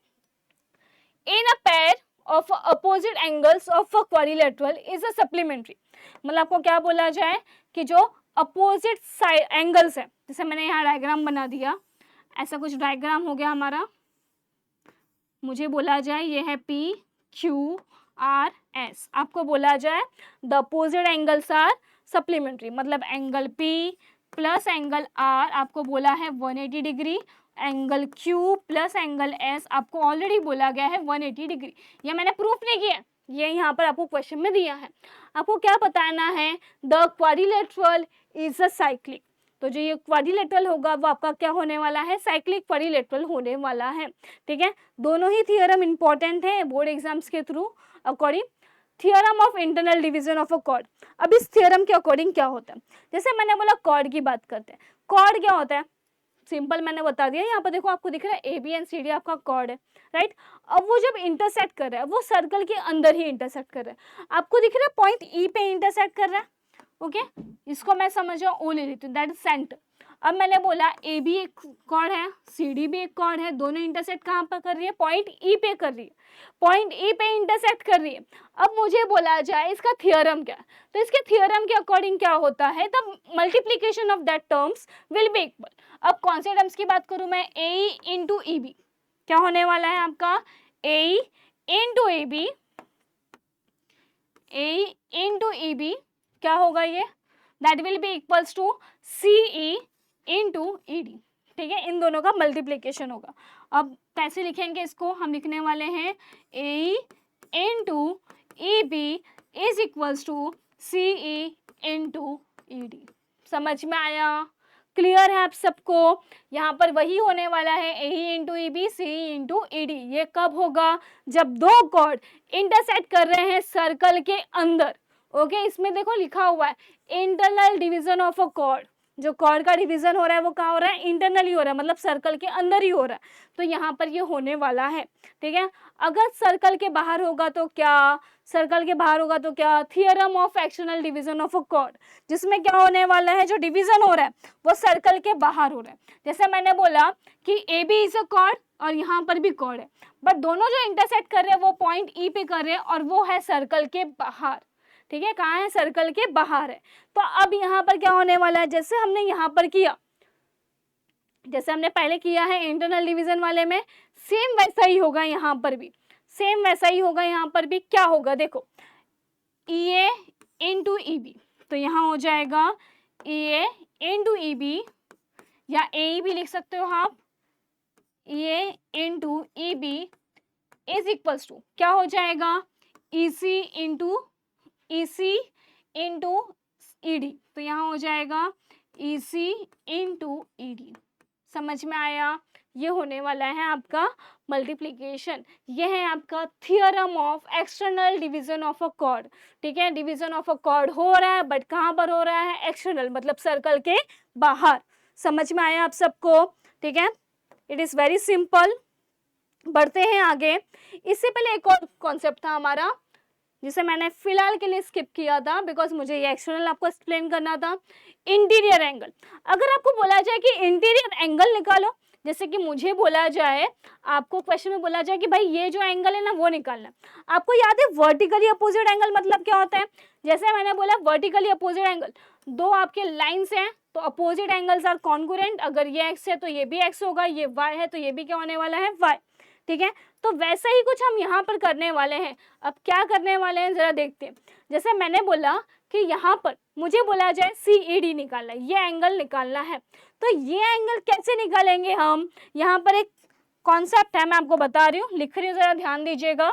In a pair of opposite angles of a quadrilateral is a supplementary। मतलब आपको क्या बोला जाए कि जो अपोजिट एंगल्स है, जैसे मैंने यहाँ डायग्राम बना दिया, ऐसा कुछ डायग्राम हो गया हमारा, मुझे बोला जाए ये है P Q R S, आपको बोला जाए the opposite angles are supplementary, मतलब angle P plus angle R आपको बोला है 180 degree, angle Q plus angle S आपको ऑलरेडी बोला गया है 180 डिग्री। ये मैंने प्रूफ नहीं किया, ये यहाँ पर आपको क्वेश्चन में दिया है। आपको क्या बताना है? The quadrilateral is a cyclic. तो जो ये क्वाड्रिलेटरल होगा वो आपका क्या होने वाला है? साइक्लिक क्वाड्रिलेटरल होने वाला है। ठीक है, दोनों ही थियरम इंपॉर्टेंट है बोर्ड एग्जाम्स के through according. Theorem of internal division of a cord. अब इस थियरम के अकॉर्डिंग क्या होता है? जैसे मैंने बोला कॉर्ड की बात करते हैं। कॉर्ड क्या होता है? सिंपल मैंने बता दिया। यहाँ पर देखो, आपको दिख रहा है A B and C D आपका कॉर्ड है, राइट? अब वो जब इंटरसेक्ट कर रहा है वो सर्कल के अंदर ही इंटरसेक्ट कर रहा है। आपको दिख रहा है पॉइंट ई पे इंटरसेक्ट कर रहा है। ओके, इसको मैं समझ रहा हूँ, ओ ले लेती हूँ, दैट इज सेंटर। अब मैंने बोला ए भी एक कॉर्ड है, सी डी भी एक कॉर्ड है, दोनों इंटरसेक्ट कहाँ पर कर रही है? पॉइंट ई पे कर रही है, पॉइंट ई पे इंटरसेक्ट कर रही है। अब मुझे बोला जाए इसका थियरम क्या है, तो इसके थियरम के अकॉर्डिंग क्या होता है? The multiplication of that terms will be equal. अब कौन से टर्म्स की बात करूँ मैं? A into E B. क्या होने वाला है आपका? A into E B, A into E B क्या होगा ये? That will be equals to C E into E D. ठीक है, इन दोनों का मल्टीप्लीकेशन होगा। अब कैसे लिखेंगे इसको? हम लिखने वाले हैं A into E B is equals to C E into E D. समझ में आया? क्लियर है आप सबको? यहाँ पर वही होने वाला है, A into E B C into E D. ये कब होगा? जब दो कॉर्ड इंटरसेक्ट कर रहे हैं सर्कल के अंदर। ओके, इसमें देखो लिखा हुआ है internal division of a cord. जो कॉर्ड का डिवीजन हो रहा है वो कहाँ हो रहा है? इंटरनली हो रहा है, मतलब सर्कल के अंदर ही हो रहा है। तो यहाँ पर ये होने वाला है। ठीक है, अगर सर्कल के बाहर होगा तो क्या? सर्कल के बाहर होगा तो क्या? Theorem of external division of a cord, जिसमें क्या होने वाला है? जो डिवीजन हो रहा है वो सर्कल के बाहर हो रहा है। जैसे मैंने बोला कि A B is a chord और यहाँ पर भी कॉर्ड है, बट दोनों जो इंटरसेक्ट कर रहे हैं वो पॉइंट ई पे कर रहे हैं और वो है सर्कल के बाहर। ठीक है, कहाँ है? सर्कल के बाहर है। तो अब यहाँ पर क्या होने वाला है? जैसे हमने यहाँ पर किया, जैसे हमने पहले किया है इंटरनल डिवीजन वाले में, सेम वैसा ही होगा यहाँ पर भी, सेम वैसा ही होगा यहाँ पर भी। क्या होगा? देखो, ई ए इंटू ई बी, तो यहाँ हो जाएगा ई ए इंटू ई बी, या ए भी लिख सकते हो आप, E A into E B is equals to क्या हो जाएगा? E C into E D. तो यहाँ हो जाएगा E C into E D. समझ में आया? ये होने वाला है आपका मल्टीप्लीकेशन। ये है आपका theorem of external division of a cord. ठीक है, डिवीजन ऑफ अ कॉर्ड हो रहा है, बट कहाँ पर हो रहा है? एक्सटर्नल, मतलब सर्कल के बाहर। समझ में आया आप सबको? ठीक है, इट इज वेरी सिंपल। बढ़ते हैं आगे। इससे पहले एक और कॉन्सेप्ट था हमारा जिसे मैंने फिलहाल के लिए स्किप किया था, बिकॉज मुझे ये एक्सटर्नल आपको एक्सप्लेन करना था। Interior angle. अगर आपको बोला जाए कि इंटीरियर एंगल निकालो, जैसे कि मुझे बोला जाए, आपको क्वेश्चन में बोला जाए कि भाई ये जो एंगल है ना वो निकालना, आपको याद है वर्टिकली अपोजिट एंगल मतलब क्या होता है? जैसे मैंने बोला वर्टिकली अपोजिट एंगल, दो आपके लाइन्स हैं तो अपोजिट एंगल्स आर कॉन्ग्रुएंट। अगर ये एक्स है तो ये भी एक्स होगा, ये वाई है तो ये भी क्या होने वाला है? वाई। ठीक है, तो वैसा ही कुछ हम यहाँ पर करने वाले हैं। अब क्या करने वाले हैं जरा देखते हैं। जैसे मैंने बोला कि यहाँ पर मुझे बोला जाए सी ई डी निकालना है, ये एंगल निकालना है, तो ये एंगल कैसे निकालेंगे हम? यहाँ पर एक कॉन्सेप्ट है, मैं आपको बता रही हूँ, लिख रही हूँ, जरा ध्यान दीजिएगा।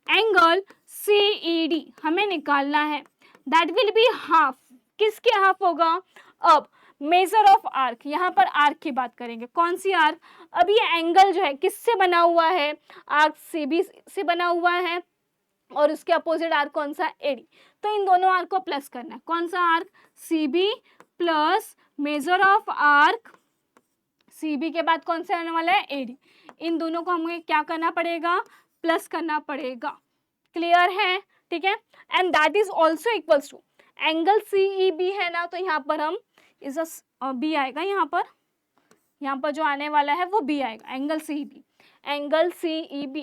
एंगल CED हमें निकालना है, दैट विल बी हाफ, किसके हाफ होगा? अब मेजर ऑफ आर्क, यहाँ पर आर्क की बात करेंगे, कौन सी आर्क? अब ये एंगल जो है किससे बना हुआ है? आर्क CB से बना हुआ है, और उसके अपोजिट आर्क कौन सा? AD। तो इन दोनों आर्क को प्लस करना है, कौन सा arc? CB plus major of arc CB के बाद कौन सा आने वाला है? AD। इन दोनों को हमें क्या करना पड़ेगा? प्लस करना पड़ेगा। क्लियर है? ठीक है। And that is also equals to angle CEB है ना, तो यहाँ पर हम इज B आएगा, यहाँ पर जो आने वाला है वो B आएगा, angle CEB। Angle CEB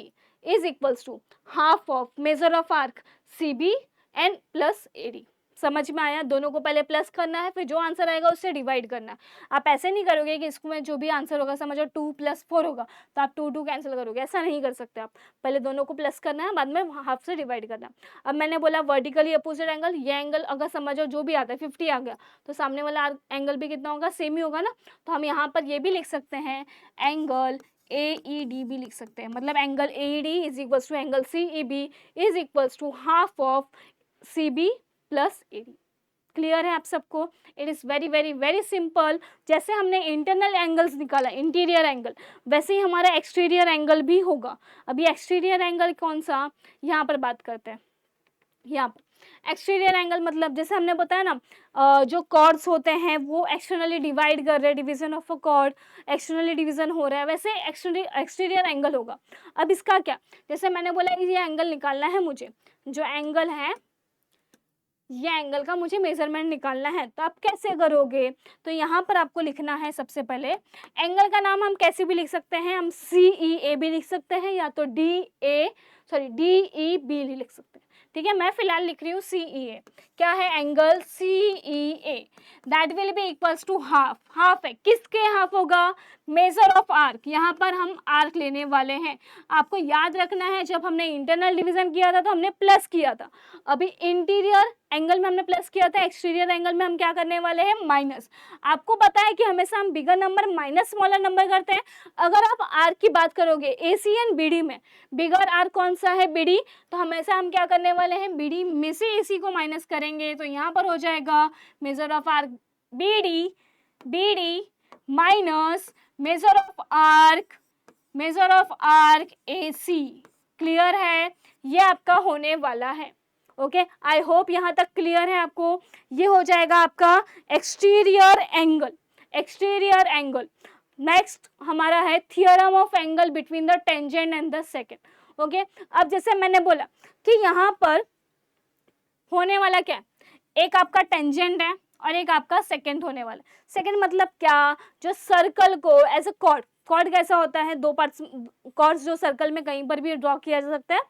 is equals to half of measure of arc CB and plus AD। समझ में आया? दोनों को पहले प्लस करना है, फिर जो आंसर आएगा उससे डिवाइड करना है। आप ऐसे नहीं करोगे कि इसमें जो भी आंसर होगा, समझो 2 + 4 होगा तो आप 2 कैंसिल करोगे, ऐसा नहीं कर सकते आप। पहले दोनों को प्लस करना है, बाद में हाफ से डिवाइड करना है। अब मैंने बोला वर्टिकली अपोजिट एंगल, ये एंगल अगर समझो जो भी आता है 50 आ गया, तो सामने वाला एंगल भी कितना होगा? सेम ही होगा ना। तो हम यहाँ पर ये भी लिख सकते हैं, एंगल AED भी लिख सकते हैं, मतलब angle AED is equals to angle CEB is equals to half of CB plus AD। Clear है आप सबको? It is very very very simple. जैसे हमने इंटरनल एंगल्स निकाला, इंटीरियर एंगल, वैसे ही हमारा एक्सटीरियर एंगल भी होगा। अभी एक्सटीरियर एंगल कौन सा, यहाँ पर बात करते हैं। यहाँ पर एक्सटीरियर एंगल मतलब जैसे हमने बताया ना, जो कॉर्ड्स होते हैं वो एक्सटर्नली डिवाइड कर रहे हैं, division of a cord, externally division हो रहा है, वैसे एक्सटीरियर एंगल होगा। अब इसका क्या, जैसे मैंने बोला ये एंगल निकालना है मुझे, जो एंगल है ये एंगल का मुझे मेजरमेंट निकालना है, तो आप कैसे करोगे? तो यहाँ पर आपको लिखना है सबसे पहले, एंगल का नाम हम कैसे भी लिख सकते हैं, हम CEA भी लिख सकते हैं, या तो DEB लिख सकते हैं। ठीक है, मैं फिलहाल लिख रही हूँ CEA। क्या है? Angle CEA that will be equals to half, half है, किसके हाफ होगा? मेजर ऑफ आर्क, यहाँ पर हम आर्क लेने वाले हैं। आपको याद रखना है, जब हमने इंटरनल डिवीजन किया था तो हमने प्लस किया था, अभी इंटीरियर एंगल में हमने प्लस किया था, एक्सटीरियर एंगल में हम क्या करने वाले हैं? माइनस। आपको पता है कि हमेशा हम बिगर नंबर माइनस स्मॉलर नंबर करते हैं। अगर आप आर्क की बात करोगे AC एंड BD में, बिगर आर्क कौन सा है? BD, तो हमेशा हम क्या करने वाले हैं? BD में से AC को माइनस करेंगे, तो यहाँ पर हो जाएगा major of arc BD minus major of arc AC। Clear है? ये आपका होने वाला है। ओके, आई होप यहाँ तक क्लियर है आपको। ये हो जाएगा आपका एक्सटीरियर एंगल। नेक्स्ट हमारा है theorem of angle between the tangent and the second. Okay, अब जैसे मैंने बोला कि यहाँ पर होने वाला क्या है, एक आपका टेंजेंट है और एक आपका सेकेंड होने वाला। सेकेंड मतलब क्या, जो सर्कल को एज अ कॉर्ड कैसा होता है, 2 पार्ट्स कॉर्ड्स जो सर्कल में कहीं पर भी ड्रॉ किया जा सकता है,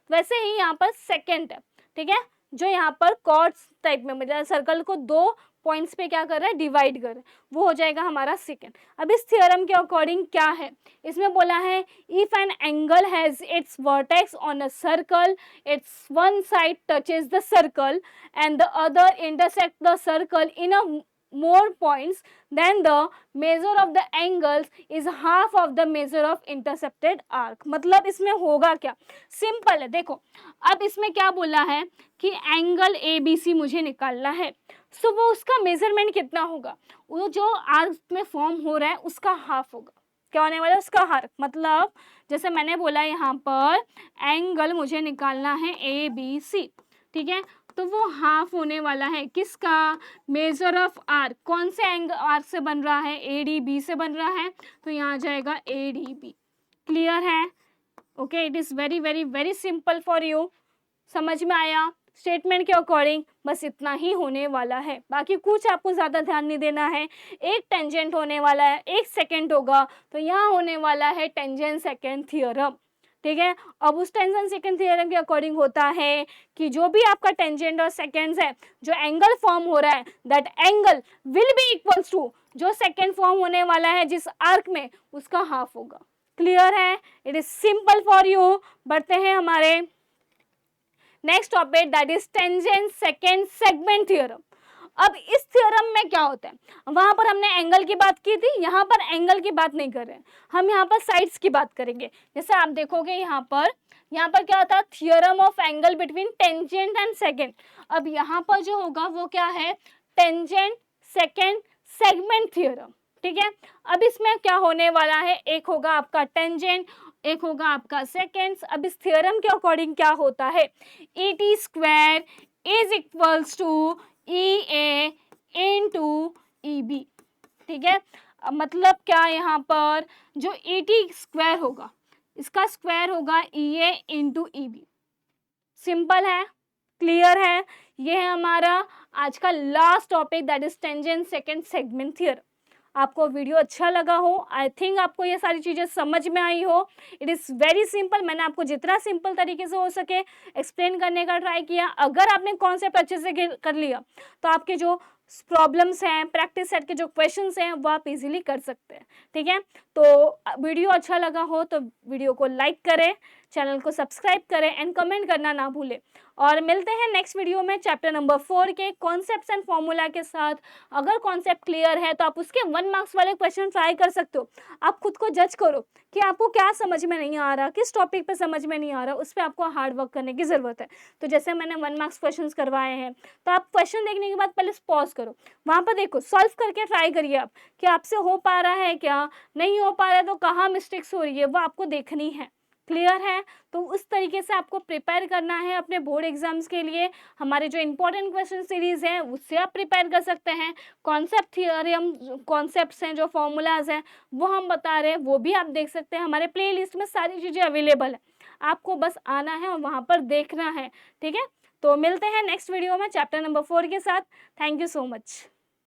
वैसे ही यहाँ पर सेकेंड है। ठीक है, जो यहाँ पर कॉर्ड्स टाइप में मतलब सर्कल को 2 पॉइंट्स पे क्या कर रहा है? डिवाइड कर रहा है, वो हो जाएगा हमारा सेकेंड। अब इस थ्योरम के अकॉर्डिंग क्या है, इसमें बोला है if an angle has its vertex on a circle, it's one side touches the circle and the other intersect the circle in a more points, then the measure of the angles is half of the measure of intercepted arc। मतलब इसमें होगा क्या, simple है। देखो अब इसमें क्या बोला है कि एंगल ABC मुझे निकालना है, सो वो उसका मेजरमेंट कितना होगा, वो जो आर्क में फॉर्म हो रहा है उसका हाफ होगा। क्या होने वाला है? उसका हाफ। मतलब जैसे मैंने बोला यहाँ पर एंगल मुझे निकालना है ABC, ठीक है, तो वो हाफ होने वाला है किसका? Major of arc. कौन से एंगल आर्क से बन रहा है? ADB से बन रहा है, तो यहाँ आ जाएगा ADB। क्लियर है? Okay, it is very very very simple for you. समझ में आया? स्टेटमेंट के अकॉर्डिंग बस इतना ही होने वाला है, बाकी कुछ आपको ज़्यादा ध्यान नहीं देना है। एक टेंजेंट होने वाला है, एक सेकेंड होगा, तो यहाँ होने वाला है टेंजेंट सेकेंड थ्योरम। ठीक है, अब उस टेंजेंट सेकेंड थ्योरम के अकॉर्डिंग होता है कि जो भी आपका टेंजेंट और सेकेंड्स है, जो एंगल फॉर्म हो रहा है, that angle will be equals to जो सेकेंड फॉर्म होने वाला है जिस आर्क में, उसका हाफ होगा। क्लियर है? It is simple for you. बढ़ते हैं हमारे next topic, that is tangent second segment theorem. अब इस थ्योरम में क्या होता है, वहां पर हमने एंगल की बात की थी, यहाँ पर एंगल की बात नहीं कर रहे हैं, हम यहाँ पर साइड्स की बात करेंगे। जैसे आप देखोगे यहाँ पर क्या होता है, theorem of angle between tangent and second. अब यहाँ पर जो होगा वो क्या है, टेंजेंट सेकेंड सेगमेंट थ्योरम, ठीक है। अब इसमें क्या होने वाला है, एक होगा आपका टेंजेंट, एक होगा आपका सेकेंड्स। अब इस थ्योरम के अकॉर्डिंग क्या होता है, E T square is equals to E A into E B, ठीक है। अब मतलब क्या, यहाँ पर जो ई टी स्क्वायर होगा इसका स्क्वायर होगा ई A into E B. Simple है, क्लियर है। ये है हमारा आज का last topic, that is tangent second segment theorem. आपको वीडियो अच्छा लगा हो, आई थिंक आपको ये सारी चीज़ें समझ में आई हो। इट इज़ वेरी सिंपल, मैंने आपको जितना सिंपल तरीके से हो सके एक्सप्लेन करने का ट्राई किया। अगर आपने कॉन्सेप्ट अच्छे से कर लिया तो आपके जो प्रॉब्लम्स हैं, प्रैक्टिस सेट के जो क्वेश्चंस हैं वो आप इजीली कर सकते हैं, ठीक है। तो वीडियो अच्छा लगा हो तो वीडियो को लाइक करें, चैनल को सब्सक्राइब करें एंड कमेंट करना ना भूलें। और मिलते हैं नेक्स्ट वीडियो में चैप्टर नंबर 4 के कॉन्सेप्ट्स एंड फॉर्मूला के साथ। अगर कॉन्सेप्ट क्लियर है तो आप उसके 1 मार्क्स वाले क्वेश्चन ट्राई कर सकते हो। आप खुद को जज करो कि आपको क्या समझ में नहीं आ रहा, किस टॉपिक पे समझ में नहीं आ रहा, उस पर आपको हार्ड वर्क करने की ज़रूरत है। तो जैसे मैंने 1 मार्क्स क्वेश्चन करवाए हैं, तो आप क्वेश्चन देखने के बाद पहले पॉज करो, वहाँ पर देखो, सॉल्व करके ट्राई करिए आप कि आपसे हो पा रहा है क्या, नहीं हो पा रहा है तो कहाँ मिस्टेक्स हो रही है वो आपको देखनी है। क्लियर है, तो उस तरीके से आपको प्रिपेयर करना है अपने बोर्ड एग्जाम्स के लिए। हमारे जो इंपॉर्टेंट क्वेश्चन सीरीज है उससे आप प्रिपेयर कर सकते हैं। कॉन्सेप्ट थियरम कॉन्सेप्ट्स हैं, जो फॉर्मूलाज हैं वो हम बता रहे हैं, वो भी आप देख सकते हैं। हमारे प्ले लिस्ट में सारी चीज़ें अवेलेबल है, आपको बस आना है और वहाँ पर देखना है, ठीक है। तो मिलते हैं नेक्स्ट वीडियो में चैप्टर नंबर 4 के साथ। Thank you so much.